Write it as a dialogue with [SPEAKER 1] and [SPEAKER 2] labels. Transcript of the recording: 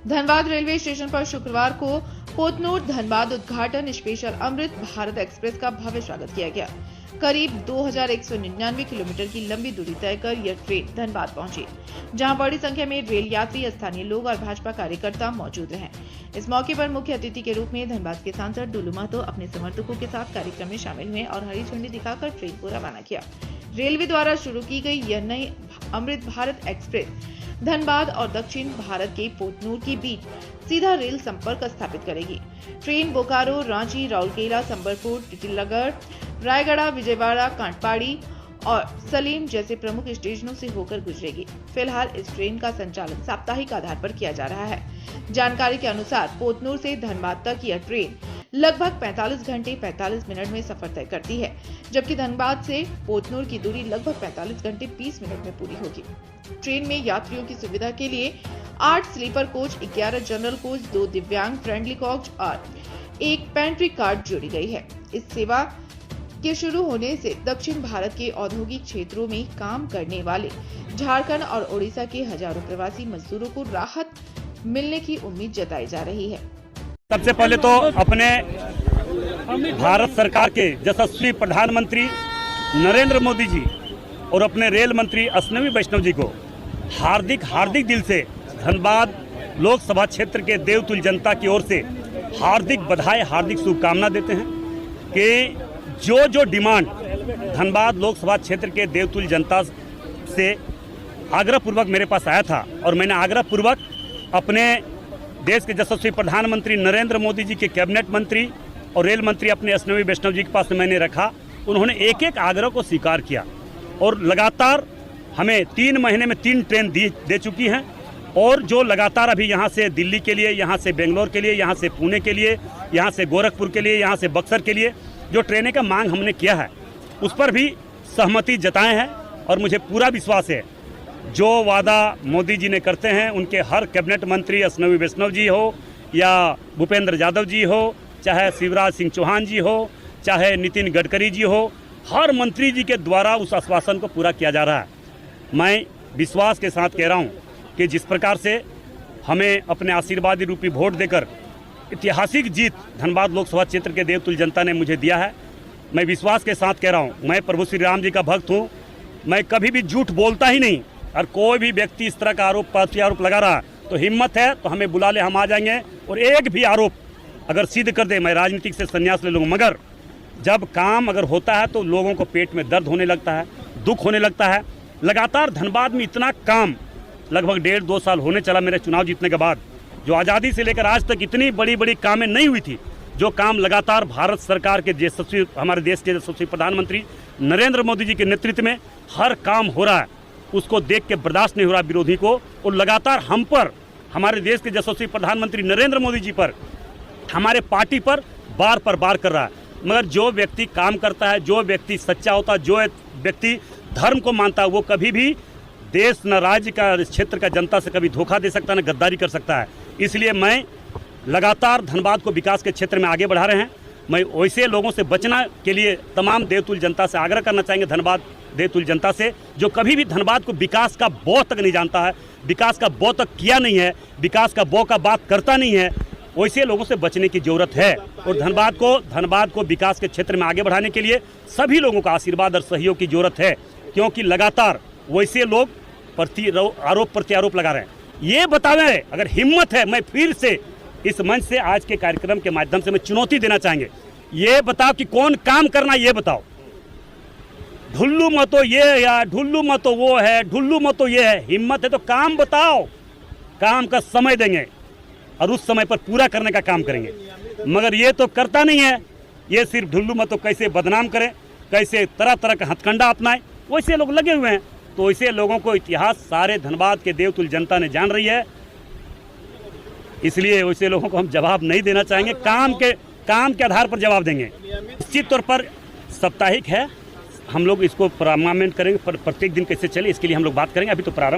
[SPEAKER 1] Dhanbad railway station पर शुक्रवार को पोतनूर धनबाद उद्घाटन स्पेशल अमृत भारत एक्सप्रेस का भव्य स्वागत किया गया। करीब 2199 किलोमीटर की लंबी दूरी तय कर यह ट्रेन धनबाद पहुंची, जहां बड़ी संख्या में रेल यात्री, स्थानीय लोग और भाजपा कार्यकर्ता मौजूद रहे। इस मौके पर मुख्य अतिथि के रूप में धनबाद के सांसद डुल्लू महतो अपने समर्थकों के साथ कार्यक्रम में शामिल हुए और हरी झंडी दिखाकर ट्रेन को रवाना किया। रेलवे द्वारा शुरू की गई यह नई अमृत भारत एक्सप्रेस धनबाद और दक्षिण भारत के पोतनूर के बीच सीधा रेल संपर्क स्थापित करेगी। ट्रेन बोकारो, रांची, राउरकेला, संबलपुर, टिटिलागढ़, रायगढ़, विजयवाड़ा, कांटपाड़ी और सलीम जैसे प्रमुख स्टेशनों से होकर गुजरेगी। फिलहाल इस ट्रेन का संचालन साप्ताहिक आधार पर किया जा रहा है। जानकारी के अनुसार पोतनूर से धनबाद तक यह ट्रेन लगभग 45 घंटे 45 मिनट में सफर तय करती है, जबकि धनबाद से पोतनूर की दूरी लगभग 45 घंटे 20 मिनट में पूरी होगी। ट्रेन में यात्रियों की सुविधा के लिए 8 स्लीपर कोच, 11 जनरल कोच, 2 दिव्यांग फ्रेंडली कोच और 1 पेंट्री कार्ड जोड़ी गई है। इस सेवा के शुरू होने से दक्षिण भारत के औद्योगिक क्षेत्रों में काम करने वाले झारखंड और ओडिशा के हजारों प्रवासी मजदूरों को राहत मिलने की उम्मीद जताई जा रही है।
[SPEAKER 2] सबसे पहले तो अपने भारत सरकार के यशस्वी प्रधानमंत्री नरेंद्र मोदी जी और अपने रेल मंत्री अश्विनी वैष्णव जी को हार्दिक दिल से धनबाद लोकसभा क्षेत्र के देवतुल्य जनता की ओर से हार्दिक बधाई, हार्दिक शुभकामना देते हैं कि जो डिमांड धनबाद लोकसभा क्षेत्र के देवतुल्य जनता से आग्रह पूर्वक मेरे पास आया था और मैंने आग्रह पूर्वक अपने देश के यशस्वी प्रधानमंत्री नरेंद्र मोदी जी के कैबिनेट मंत्री और रेल मंत्री अपने अश्विनी वैष्णव जी के पास मैंने रखा। उन्होंने एक एक आग्रह को स्वीकार किया और लगातार हमें 3 महीने में 3 ट्रेन दे चुकी हैं और जो लगातार अभी यहाँ से दिल्ली के लिए, यहाँ से बेंगलोर के लिए, यहाँ से पुणे के लिए, यहाँ से गोरखपुर के लिए, यहाँ से बक्सर के लिए जो ट्रेनें का मांग हमने किया है उस पर भी सहमति जताए हैं और मुझे पूरा विश्वास है जो वादा मोदी जी ने करते हैं उनके हर कैबिनेट मंत्री अश्विनी वैष्णव जी हो या भूपेंद्र यादव जी हो, चाहे शिवराज सिंह चौहान जी हो, चाहे नितिन गडकरी जी हो, हर मंत्री जी के द्वारा उस आश्वासन को पूरा किया जा रहा है। मैं विश्वास के साथ कह रहा हूँ कि जिस प्रकार से हमें अपने आशीर्वादी रूपी वोट देकर ऐतिहासिक जीत धनबाद लोकसभा क्षेत्र के देवतुल्य जनता ने मुझे दिया है, मैं विश्वास के साथ कह रहा हूँ, मैं प्रभु श्री राम जी का भक्त हूँ। मैं कभी भी झूठ बोलता ही नहीं और कोई भी व्यक्ति इस तरह का आरोप लगा रहा है तो हिम्मत है तो हमें बुला ले, हम आ जाएंगे और एक भी आरोप अगर सिद्ध कर दे मैं राजनीतिक से संन्यास ले लूँगा। मगर जब काम अगर होता है तो लोगों को पेट में दर्द होने लगता है, दुख होने लगता है। लगातार धनबाद में इतना काम लगभग 1.5-2 साल होने चला मेरे चुनाव जीतने के बाद, जो आज़ादी से लेकर आज तक इतनी बड़ी कामें नहीं हुई थी, जो काम लगातार भारत सरकार के यशस्वी, हमारे देश के यशस्वी प्रधानमंत्री नरेंद्र मोदी जी के नेतृत्व में हर काम हो रहा है, उसको देख के बर्दाश्त नहीं हो रहा विरोधी को। और लगातार हम पर, हमारे देश के यशस्वी प्रधानमंत्री नरेंद्र मोदी जी पर, हमारे पार्टी पर बार कर रहा है। मगर जो व्यक्ति काम करता है, जो व्यक्ति सच्चा होता है, जो व्यक्ति धर्म को मानता है, वो कभी भी देश न राज्य का, क्षेत्र का जनता से कभी धोखा दे सकता है, न गद्दारी कर सकता है। इसलिए मैं लगातार धनबाद को विकास के क्षेत्र में आगे बढ़ा रहे हैं। मैं वैसे लोगों से बचना के लिए तमाम देवतुल्य जनता से आग्रह करना चाहेंगे, धनबाद देवतुल्य जनता से जो कभी भी धनबाद को विकास का बौ तक नहीं जानता है, विकास का बौ तक किया नहीं है, विकास का बौ का बात करता नहीं है, वैसे लोगों से बचने की जरूरत है। और धनबाद को विकास के क्षेत्र में आगे बढ़ाने के लिए सभी लोगों का आशीर्वाद और सहयोग की जरूरत है, क्योंकि लगातार वैसे लोग आरोप प्रत्यारोप लगा रहे हैं। ये बतावें अगर हिम्मत है, मैं फिर से इस मंच से आज के कार्यक्रम के माध्यम से मैं चुनौती देना चाहेंगे, ये बताओ कि कौन काम करना, ये बताओ। ढुल्लू मतो ये है या ढुल्लू मतो वो है, ढुल्लू मतो ये है। हिम्मत है तो काम बताओ, काम का समय देंगे और उस समय पर पूरा करने का काम करेंगे। मगर ये तो करता नहीं है, ये सिर्फ ढुल्लू मतो कैसे बदनाम करें, कैसे तरह का हथकंडा अपनाए, वैसे लोग लगे हुए हैं। तो ऐसे लोगों को इतिहास सारे धनबाद के देवतुल्य जनता ने जान रही है, इसलिए वैसे लोगों को हम जवाब नहीं देना चाहेंगे, काम के आधार पर जवाब देंगे। निश्चित तौर पर साप्ताहिक है, हम लोग इसको प्रारंभ करेंगे, प्रत्येक दिन कैसे चले इसके लिए हम लोग बात करेंगे। अभी तो प्रारंभ